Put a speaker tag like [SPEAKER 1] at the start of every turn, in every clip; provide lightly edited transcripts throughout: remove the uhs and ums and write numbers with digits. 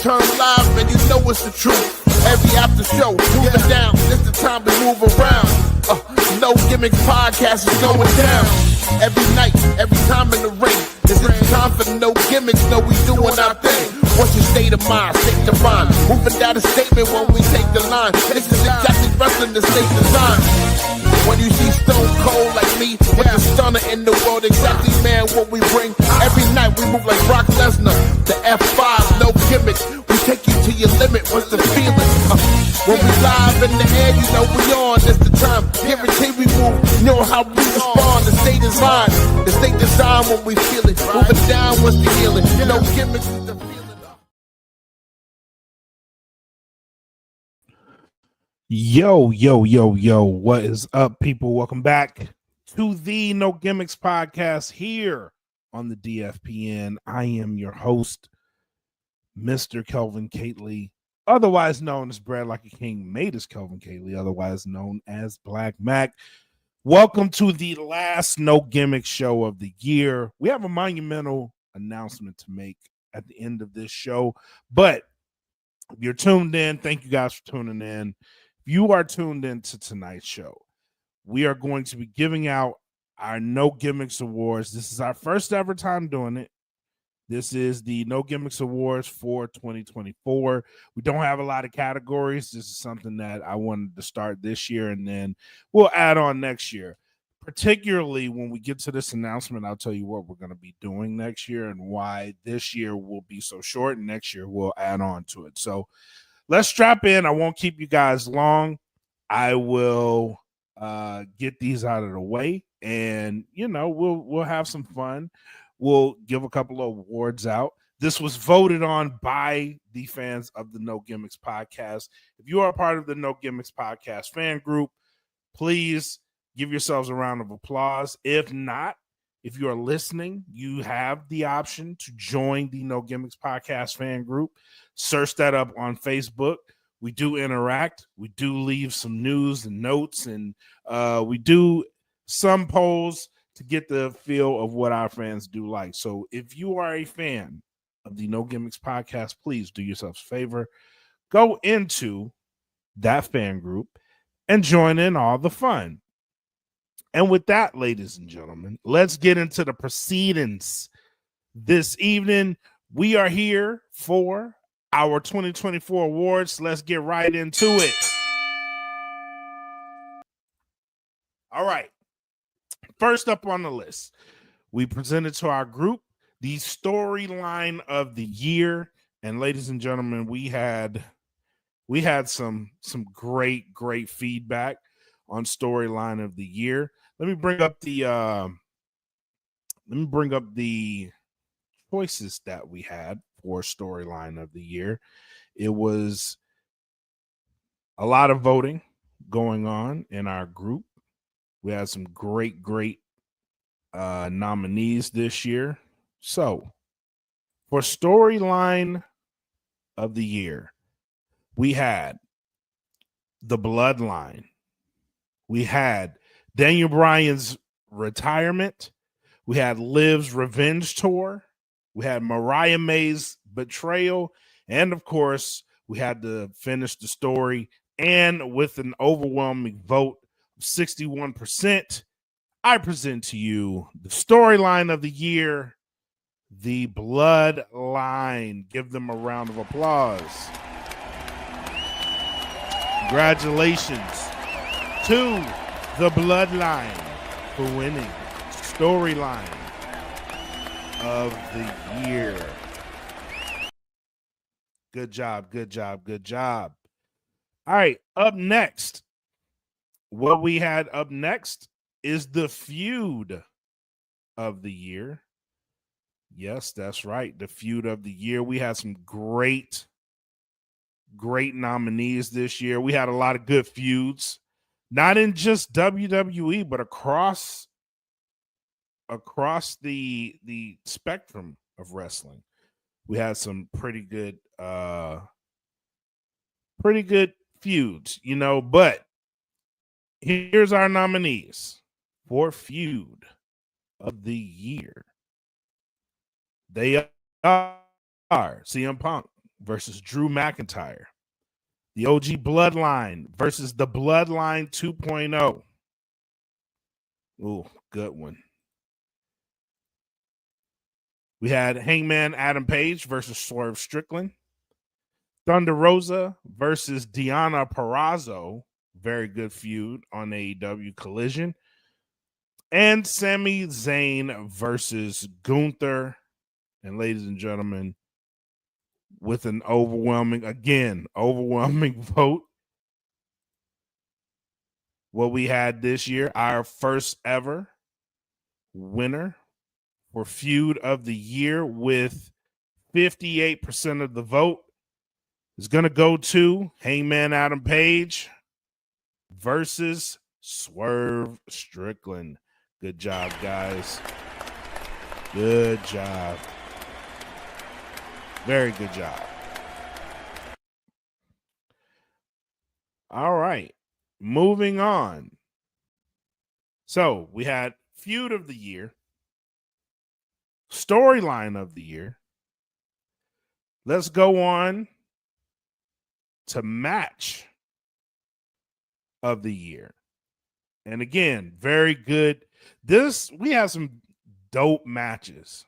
[SPEAKER 1] turn live, and you know it's the truth. Every after show, moving down. It's the time to move around. No Gimmicks podcast is going down. Every night, every time in the ring. This is the time for no gimmicks. No, we doing our thing. What's your state of mind? State of mind. Moving down a statement when we take the line. This is exactly wrestling the state design. When you see Stone Cold like me, with the stunner in the world, exactly, man, what we bring. Every night we move like Brock Lesnar. The F5, no gimmicks. We take you to your limit. What's the feeling? When we live in the air, you know we on. It's the time. Guarantee we move. You know how we respond. The state is mine. The state design when we feel it. Moving down, what's the healing? No gimmicks is the feeling.
[SPEAKER 2] Yo, what is up, people? Welcome back to the No Gimmicks podcast here on the DFPN. I am your host, Mr. Kelvin Cately, otherwise known as Brad Like a King, made as Kelvin Cately, otherwise known as Blak Makk. Welcome to the last No Gimmicks show of the year. We have a monumental announcement to make at the end of this show, but if you're tuned in, thank you guys for tuning in. You are tuned into tonight's show. We are going to be giving out our No Gimmicks Awards. This is our first ever time doing it. This is the No Gimmicks Awards for 2024. We don't have a lot of categories. This is something that I wanted to start this year, and then we'll add on next year. Particularly when we get to this announcement, I'll tell you what we're going to be doing next year and why this year will be so short, and next year we'll add on to it. So let's strap in. I won't keep you guys long. I will get these out of the way, and we'll have some fun. We'll give a couple of awards out. This was voted on by the fans of the No Gimmicks podcast. If you are a part of the No Gimmicks podcast fan group, please give yourselves a round of applause. If not, if you are listening, you have the option to join the No Gimmicks podcast fan group. Search that up on Facebook. We do interact. We do leave some news and notes, and we do some polls to get the feel of what our fans do like. So if you are a fan of the No Gimmicks podcast, please do yourselves a favor. Go into that fan group and join in all the fun. And with that, ladies and gentlemen, let's get into the proceedings this evening. We are here for our 2024 awards. Let's get right into it. All right. First up on the list, we presented to our group the storyline of the year. And ladies and gentlemen, we had some great feedback on storyline of the year. Let me bring up the choices that we had for storyline of the year. It was a lot of voting going on in our group. We had some great nominees this year. So for storyline of the year, we had The Bloodline. We had Daniel Bryan's retirement. We had Liv's revenge tour. We had Mariah May's betrayal. And of course, we had to finish the story. And with an overwhelming vote of 61%, I present to you the storyline of the year, The Bloodline. Give them a round of applause. Congratulations to The Bloodline for winning storyline of the year. Good job. All right, up next. What we had up next is the feud of the year. Yes, that's right. The feud of the year. We had some great nominees this year. We had a lot of good feuds, not in just WWE, but across the spectrum of wrestling. We had some pretty good feuds, but here's our nominees for feud of the year. They are CM Punk versus Drew McIntyre. The OG Bloodline versus the Bloodline 2.0. Ooh, good one. We had Hangman Adam Page versus Swerve Strickland. Thunder Rosa versus Deonna Purrazzo. Very good feud on AEW Collision. And Sami Zayn versus Gunther. And ladies and gentlemen, with an overwhelming vote, what we had this year, our first ever winner for Feud of the Year with 58% of the vote is going to go to Hangman Adam Page versus Swerve Strickland. Good job, guys. Good job. Very good job. All right. Moving on. So we had Feud of the Year, Storyline of the Year. Let's go on to Match of the Year. And again, very good. We have some dope matches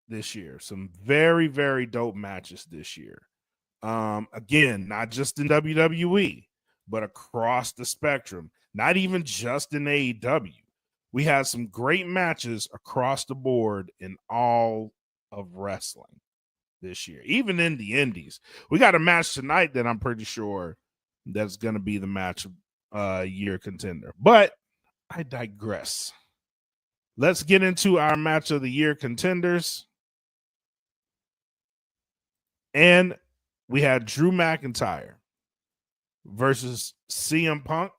[SPEAKER 2] this year. Some very, very dope matches this year. Again, not just in WWE, but across the spectrum. Not even just in AEW. We had some great matches across the board in all of wrestling this year, even in the indies. We got a match tonight that I'm pretty sure that's going to be the match of year contender. But I digress. Let's get into our match of the year contenders. And we had Drew McIntyre versus CM Punk,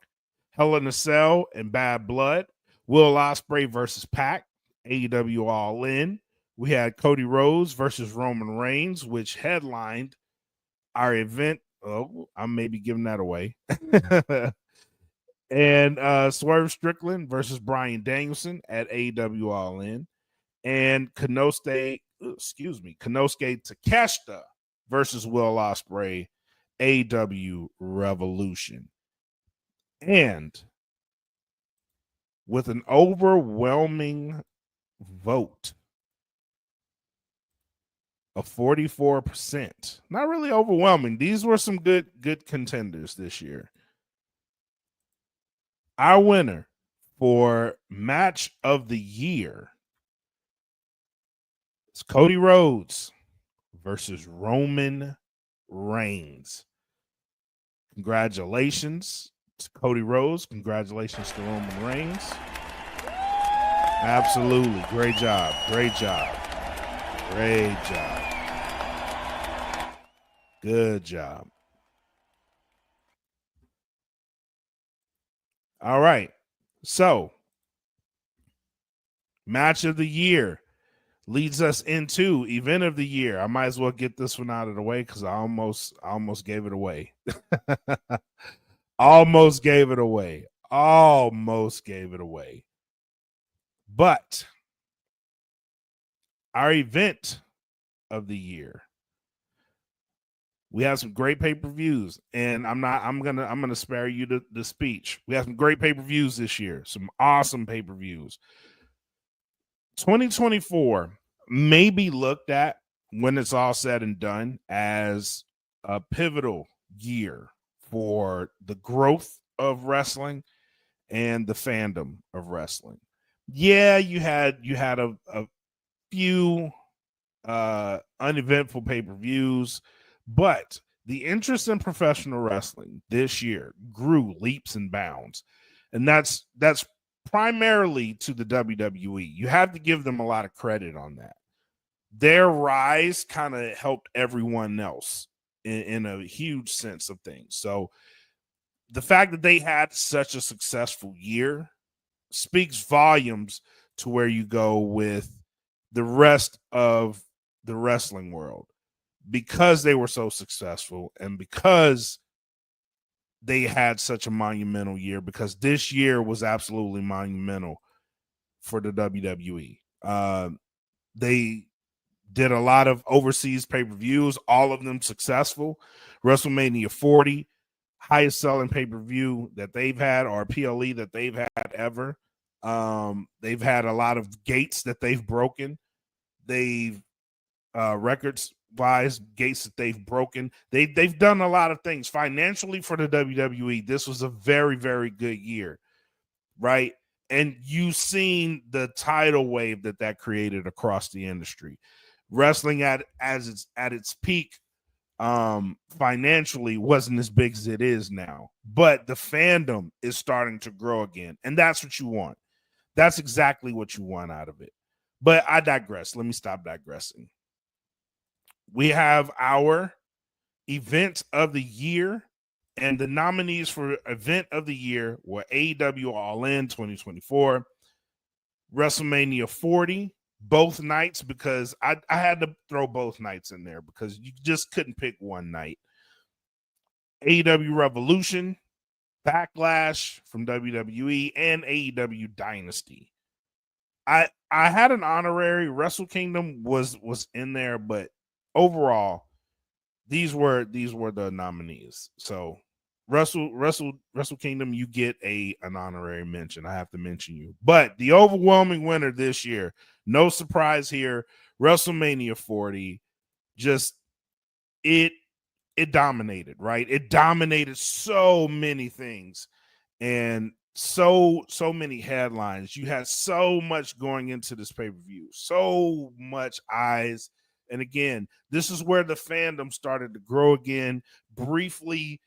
[SPEAKER 2] Hell in a Cell, and Bad Blood. Will Ospreay versus Pac, AEW All In. We had Cody Rhodes versus Roman Reigns, which headlined our event. Oh, I may be giving that away. And Swerve Strickland versus Bryan Danielson at AEW All In. And Konosuke Takeshita versus Will Ospreay, AEW Revolution. And with an overwhelming vote of 44%, not really overwhelming. These were some good contenders this year. Our winner for Match of the Year is Cody Rhodes versus Roman Reigns. Congratulations to Cody Rhodes. Congratulations to Roman Reigns. Absolutely. Great job. Great job. Great job. Good job. All right. So, Match of the Year leads us into Event of the Year. I might as well get this one out of the way because I almost gave it away. Almost gave it away. But our Event of the Year, we have some great pay-per-views, and I'm gonna spare you the speech. We have some great pay-per-views this year, some awesome pay-per-views. 2024 may be looked at, when it's all said and done, as a pivotal year for the growth of wrestling and the fandom of wrestling. Yeah, you had a few uneventful pay-per-views, but the interest in professional wrestling this year grew leaps and bounds. And that's primarily to the WWE. You have to give them a lot of credit on that. Their rise kind of helped everyone else in a huge sense of things. So the fact that they had such a successful year speaks volumes to where you go with the rest of the wrestling world, because they were so successful and because they had such a monumental year, because this year was absolutely monumental for the WWE. did a lot of overseas pay-per-views, all of them successful. WrestleMania 40, highest selling pay-per-view that they've had, or PLE that they've had ever. They've had a lot of gates that they've broken. They've records wise, gates that they've broken. They've done a lot of things financially for the WWE. This was a very, very good year, right? And you've seen the tidal wave that created across the industry. Wrestling at its peak financially wasn't as big as it is now, but the fandom is starting to grow again, and that's what you want. That's exactly what you want out of it. But I digress. Let me stop digressing. We have our event of the year, and the nominees for event of the year were AEW All In 2024, WrestleMania 40, both nights, because I had to throw both nights in there because you just couldn't pick one night. AEW Revolution, Backlash from WWE, and AEW Dynasty. I had an honorary. Wrestle Kingdom was in there, but overall, these were the nominees. So Wrestle Kingdom, you get an honorary mention. I have to mention you. But the overwhelming winner this year, no surprise here, WrestleMania 40, just it dominated, right? It dominated so many things and so many headlines. You had so much going into this pay-per-view, so much eyes. And again, this is where the fandom started to grow again. Briefly,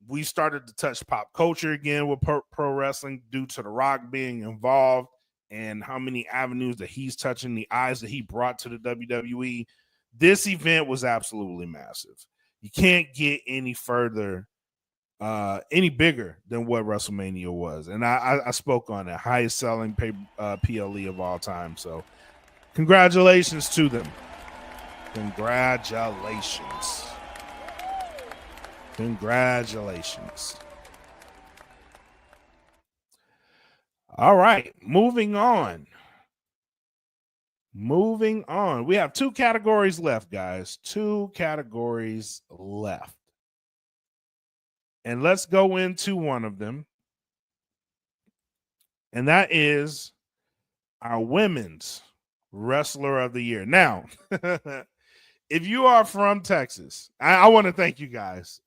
[SPEAKER 2] we started to touch pop culture again with pro wrestling due to The Rock being involved and how many avenues that he's touching, the eyes that he brought to the WWE. This event was absolutely massive. You can't get any further, any bigger than what WrestleMania was. And I spoke on it, highest selling PLE of all time. So congratulations to them. Congratulations. All right, moving on. We have 2 categories left, guys. 2 categories left. And let's go into one of them. And that is our women's wrestler of the year. Now, if you are from Texas, I want to thank you guys.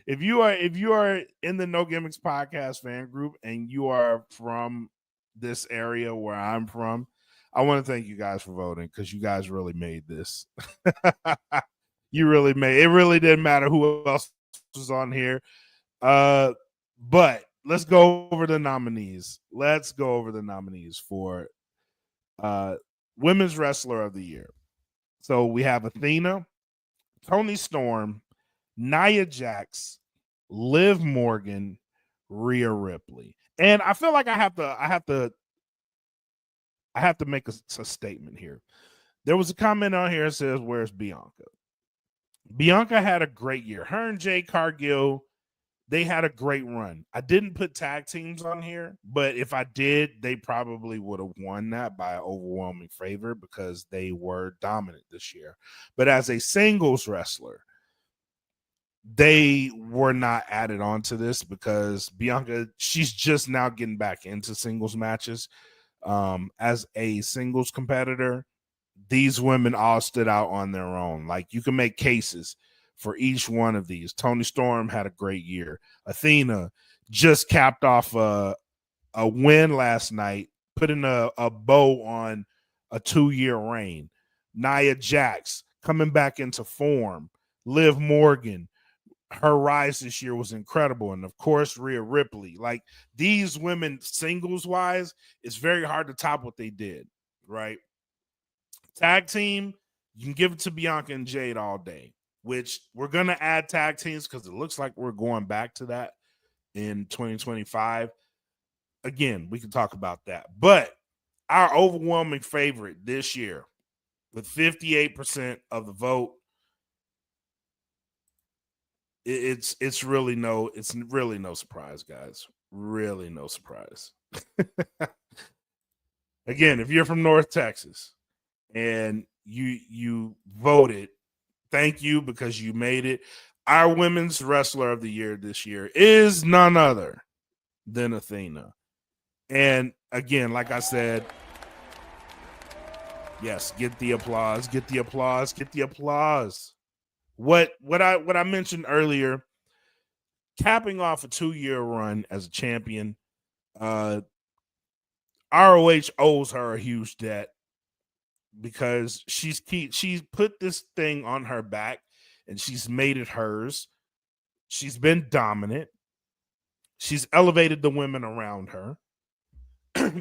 [SPEAKER 2] If you are in the No Gimmicks podcast fan group and you are from this area where I'm from, I want to thank you guys for voting because you guys really made this. You really made it. Really didn't matter who else was on here. But let's go over the nominees. Let's go over the nominees for women's wrestler of the year. So we have Athena, Toni Storm, Nia Jax, Liv Morgan, Rhea Ripley. And I feel like I have to make a statement here. There was a comment on here that says, "Where's Bianca?" Bianca had a great year. Her and Jade Cargill, they had a great run. I didn't put tag teams on here, but if I did, they probably would have won that by an overwhelming favor because they were dominant this year. But as a singles wrestler, they were not added on to this because Bianca, she's just now getting back into singles matches. As a singles competitor, these women all stood out on their own. Like, you can make cases for each one of these. Toni Storm had a great year. Athena just capped off a win last night, putting a bow on a 2-year reign. Nia Jax coming back into form. Liv Morgan, her rise this year was incredible. And of course, Rhea Ripley. Like, these women singles wise, it's very hard to top what they did, right? Tag team, you can give it to Bianca and Jade all day, which we're going to add tag teams because it looks like we're going back to that in 2025. Again, we can talk about that. But our overwhelming favorite this year, with 58% of the vote, it's really no surprise, guys. Really no surprise. Again, if you're from North Texas and you voted. Thank you, because you made it. Our women's wrestler of the year this year is none other than Athena. And again, like I said, yes, get the applause, get the applause, get the applause. What I mentioned earlier, capping off a 2-year run as a champion, ROH owes her a huge debt, because she's put this thing on her back and she's made it hers. She's been dominant. She's elevated the women around her.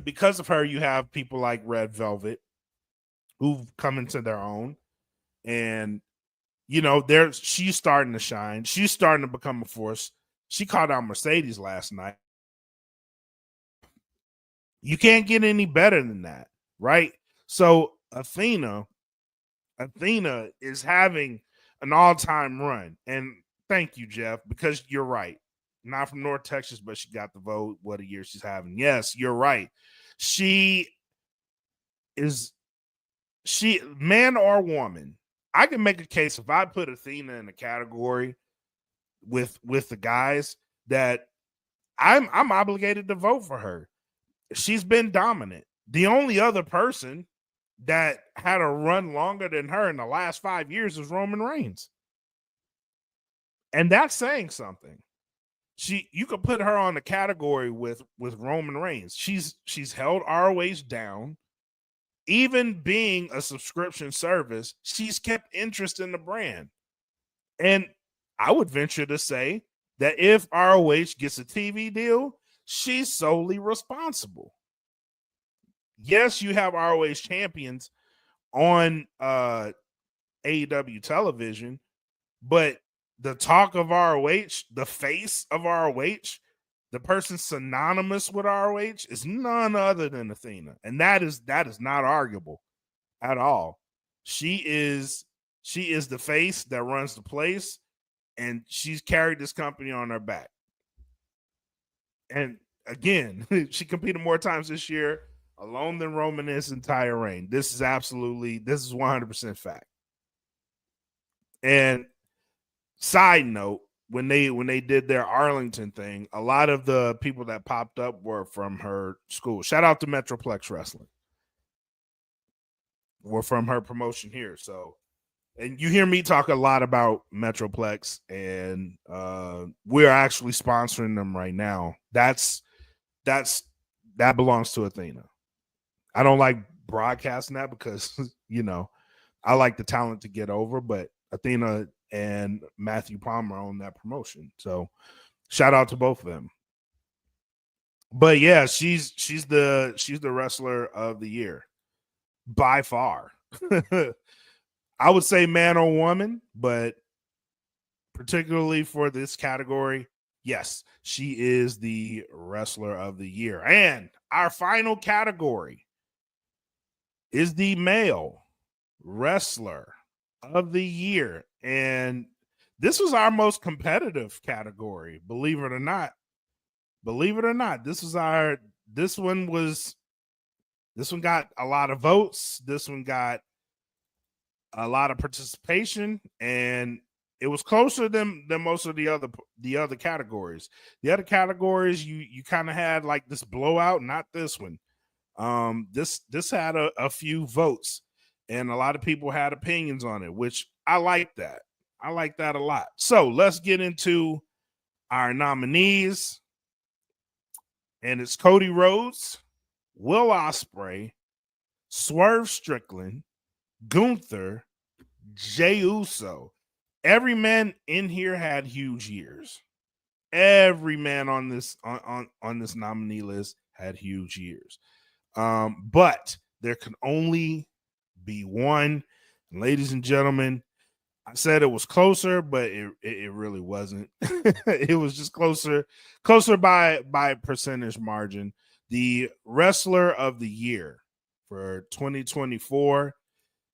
[SPEAKER 2] Because of her, you have people like Red Velvet who've come into their own, and she's starting to shine. She's starting to become a force. She called out Mercedes last night. You can't get any better than that, right? So Athena is having an all-time run. And thank you, Jeff, because you're right. Not from North Texas, but she got the vote. What a year she's having. Yes, you're right. She, man or woman, I can make a case if I put Athena in a category with the guys that I'm obligated to vote for her. She's been dominant. The only other person that had a run longer than her in the last 5 years is Roman Reigns. And that's saying something. You could put her on the category with Roman Reigns. She's held ROH down. Even being a subscription service, she's kept interest in the brand. And I would venture to say that if ROH gets a TV deal, she's solely responsible. Yes, you have ROH champions on AEW television, but the talk of ROH, the face of ROH, the person synonymous with ROH is none other than Athena. And that is not arguable at all. She is the face that runs the place, and she's carried this company on her back. And again, she competed more times this year alone than Roman in his entire reign. This is 100% fact. And side note, when they did their Arlington thing, a lot of the people that popped up were from her school. Shout out to Metroplex Wrestling. Were from her promotion here. So, and you hear me talk a lot about Metroplex, and we're actually sponsoring them right now. That belongs to Athena. I don't like broadcasting that because, I like the talent to get over, but Athena and Matthew Palmer own that promotion. So shout out to both of them. But yeah, she's the wrestler of the year by far. I would say man or woman, but particularly for this category, yes, she is the wrestler of the year. And our final category is the male wrestler of the year. And this was our most competitive category, believe it or not. This one got a lot of votes. This one got a lot of participation, and it was closer than most of the other categories. The other categories, you kind of had like this blowout, not this one. This had a few votes, and a lot of people had opinions on it, which I like that. I like that a lot. So let's get into our nominees. And it's Cody Rhodes, Will Ospreay, Swerve Strickland, Gunther, Jey Uso. Every man in here had huge years. Every man on this nominee list had huge years. But there can only be one. And ladies and gentlemen, I said it was closer, but it really wasn't. It was just closer by percentage margin. The wrestler of the year for 2024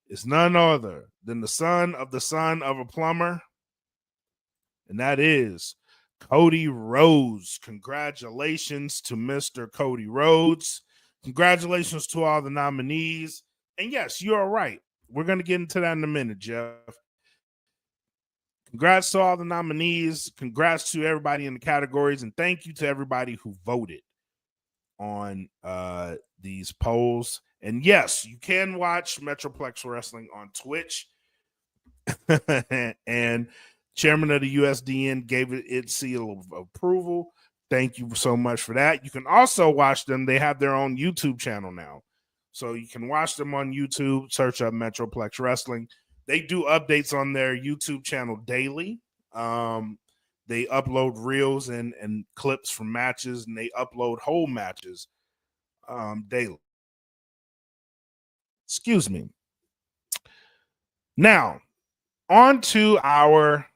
[SPEAKER 2] is none other than the son of a plumber, and that is Cody Rhodes. Congratulations to Mr. Cody Rhodes. Congratulations to all the nominees. And yes, you're right. we're going to get into that in a minute, Jeff. Congrats to all the nominees. Congrats to everybody in the categories. And thank you to everybody who voted on these polls. And yes, you can watch Metroplex Wrestling on Twitch. And chairman of the USDN gave it its seal of approval. Thank you so much for that. You can also watch them. They have their own YouTube channel now. So you can watch them on YouTube. Search up Metroplex Wrestling. They do updates on their YouTube channel daily. They upload reels and clips from matches, and they upload whole matches daily. Excuse me. Now, on to our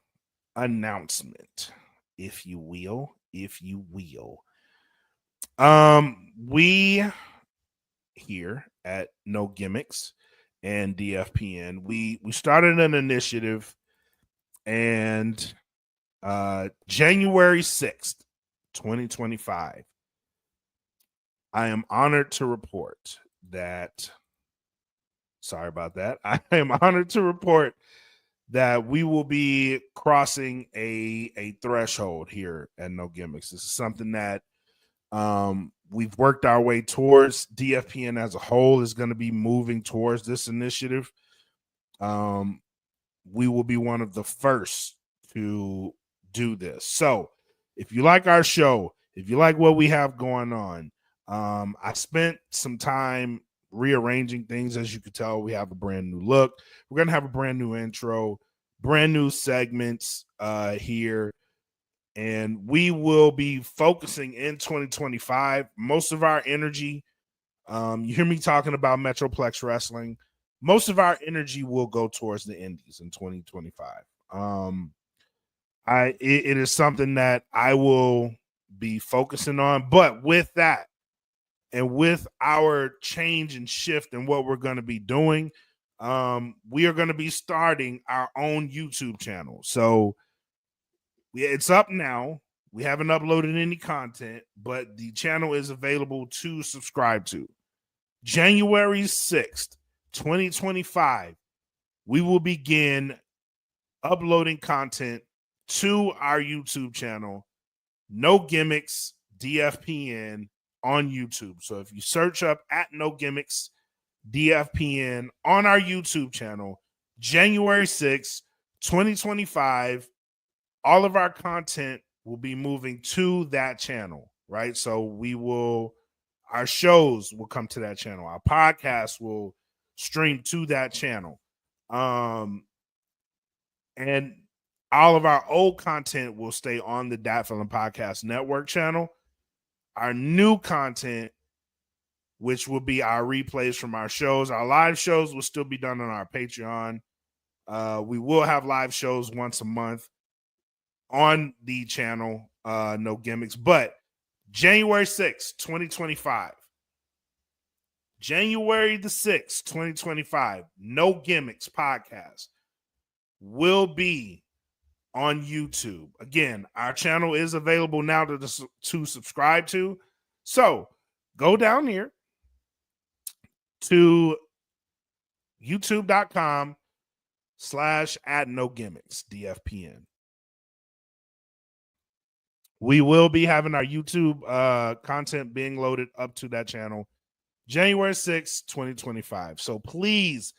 [SPEAKER 2] announcement, if you will. We here at No Gimmicks and DFPN, we started an initiative, and January 6th, 2025, I am honored to report that, sorry about that, I am honored to report that we will be crossing a threshold here at No Gimmicks. This is something that we've worked our way towards. DFPN as a whole is going to be moving towards this initiative. We will be one of the first to do this. So if you like our show, if you like what we have going on, I spent some time rearranging things. As you can tell, we have a brand new look. We're going to have a brand new intro, brand new segments here. And we will be focusing in 2025. Most of our energy, you hear me talking about Metroplex Wrestling, most of our energy will go towards the indies in 2025. It is something that I will be focusing on. But with that, and with our change and shift in what we're going to be doing, we are going to be starting our own YouTube channel. So it's up now. We haven't uploaded any content, but the channel is available to subscribe to. January 6th, 2025, we will begin uploading content to our YouTube channel, No Gimmicks DFPN on YouTube. So if you search up at No Gimmicks DFPN on our YouTube channel, January 6th, 2025, all of our content will be moving to that channel, right? So our shows will come to that channel. Our podcast will stream to that channel. And all of our old content will stay on the Dat Feelin Podcast Network channel. Our new content, which will be our replays from our shows, our live shows will still be done on our Patreon. We will have live shows once a month on the channel, No Gimmicks. But January 6th, 2025, January the 6th, 2025, No Gimmicks podcast will be on YouTube. Again, our channel is available now to subscribe to. So go down here to youtube.com/@NoGimmicks DFPN. We will be having our YouTube content being loaded up to that channel January 6th, 2025. So please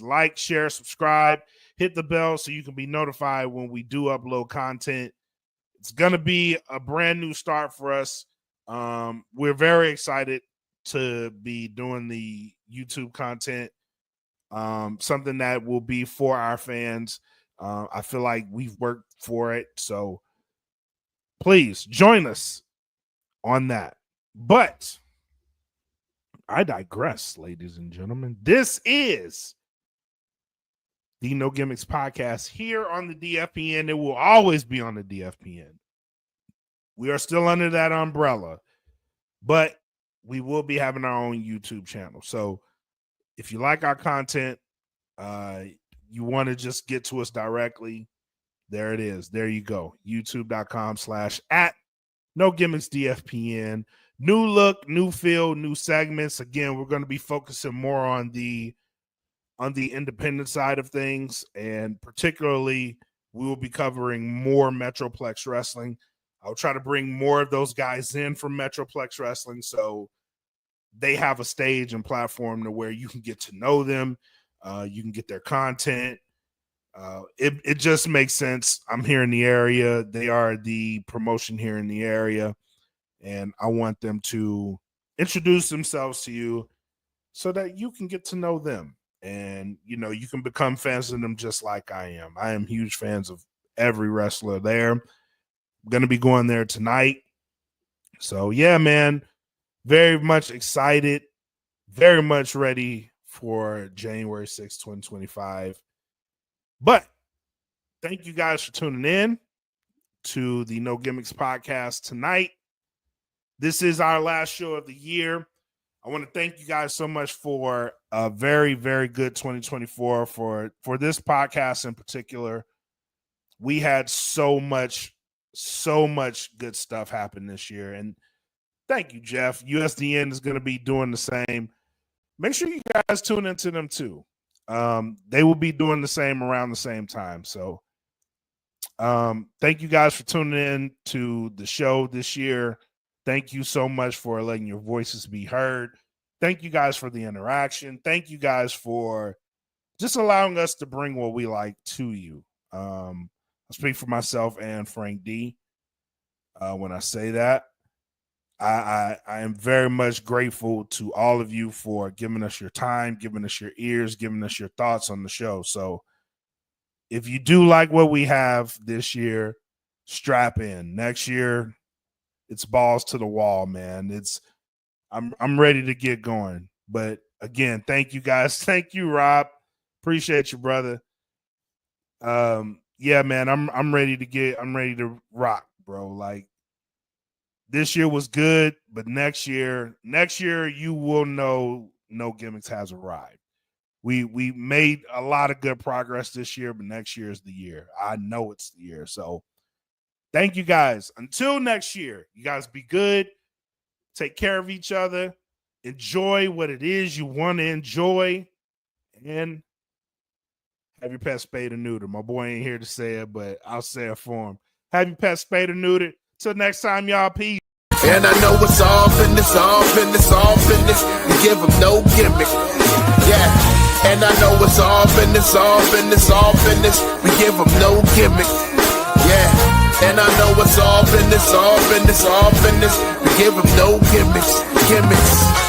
[SPEAKER 2] like, share, subscribe, hit the bell so you can be notified when we do upload content. It's going to be a brand new start for us. We're very excited to be doing the YouTube content, something that will be for our fans. I feel like we've worked for it. So please join us on that. But I digress, ladies and gentlemen. This is the No Gimmicks podcast here on the DFPN. It will always be on the DFPN. We are still under that umbrella, but we will be having our own YouTube channel. So if you like our content, you want to just get to us directly, there it is. There you go. youtube.com/@NoGimmicksDFPN. New look, new feel, new segments. Again, we're going to be focusing more on the on the independent side of things, and particularly we will be covering more Metroplex Wrestling. I'll try to bring more of those guys in from Metroplex Wrestling so they have a stage and platform to where you can get to know them. You can get their content. It just makes sense. I'm here in the area. They are the promotion here in the area, and I want them to introduce themselves to you so that you can get to know them. And, you know, you can become fans of them just like I am. I am huge fans of every wrestler there. I'm going to be going there tonight. So, yeah, man, very much excited, very much ready for January 6th, 2025. But thank you guys for tuning in to the No Gimmicks podcast tonight. This is our last show of the year. I want to thank you guys so much for a very, very good 2024 for this podcast in particular. We had so much good stuff happen this year. And thank you, Jeff. USDN is going to be doing the same. Make sure you guys tune into them too. They will be doing the same around the same time. So thank you guys for tuning in to the show this year. Thank you so much for letting your voices be heard. Thank you guys for the interaction. Thank you guys for just allowing us to bring what we like to you. I speak for myself and Frank D when I say that. I am very much grateful to all of you for giving us your time, giving us your ears, giving us your thoughts on the show. So if you do like what we have this year, strap in. Next year, it's balls to the wall, man. I'm ready to get going. But again, thank you guys. Thank you, Rob. Appreciate you, brother. Yeah, man, I'm ready to rock, bro. Like, this year was good, but next year you will know No Gimmicks has arrived. We made a lot of good progress this year, but next year is the year. I know it's the year. So thank you guys. Until next year, you guys be good. Take care of each other. Enjoy what it is you want to enjoy. And have your pet spayed or neutered. My boy ain't here to say it, but I'll say it for him. Have your pet spayed or neutered. Till next time, y'all. Peace.
[SPEAKER 1] And I know it's all business, all business, all business. We give them no gimmick. Yeah. And I know it's all business, all business, all business. We give them no gimmick. Yeah. And I know it's all business, all business, all business. We give them no gimmicks, gimmicks.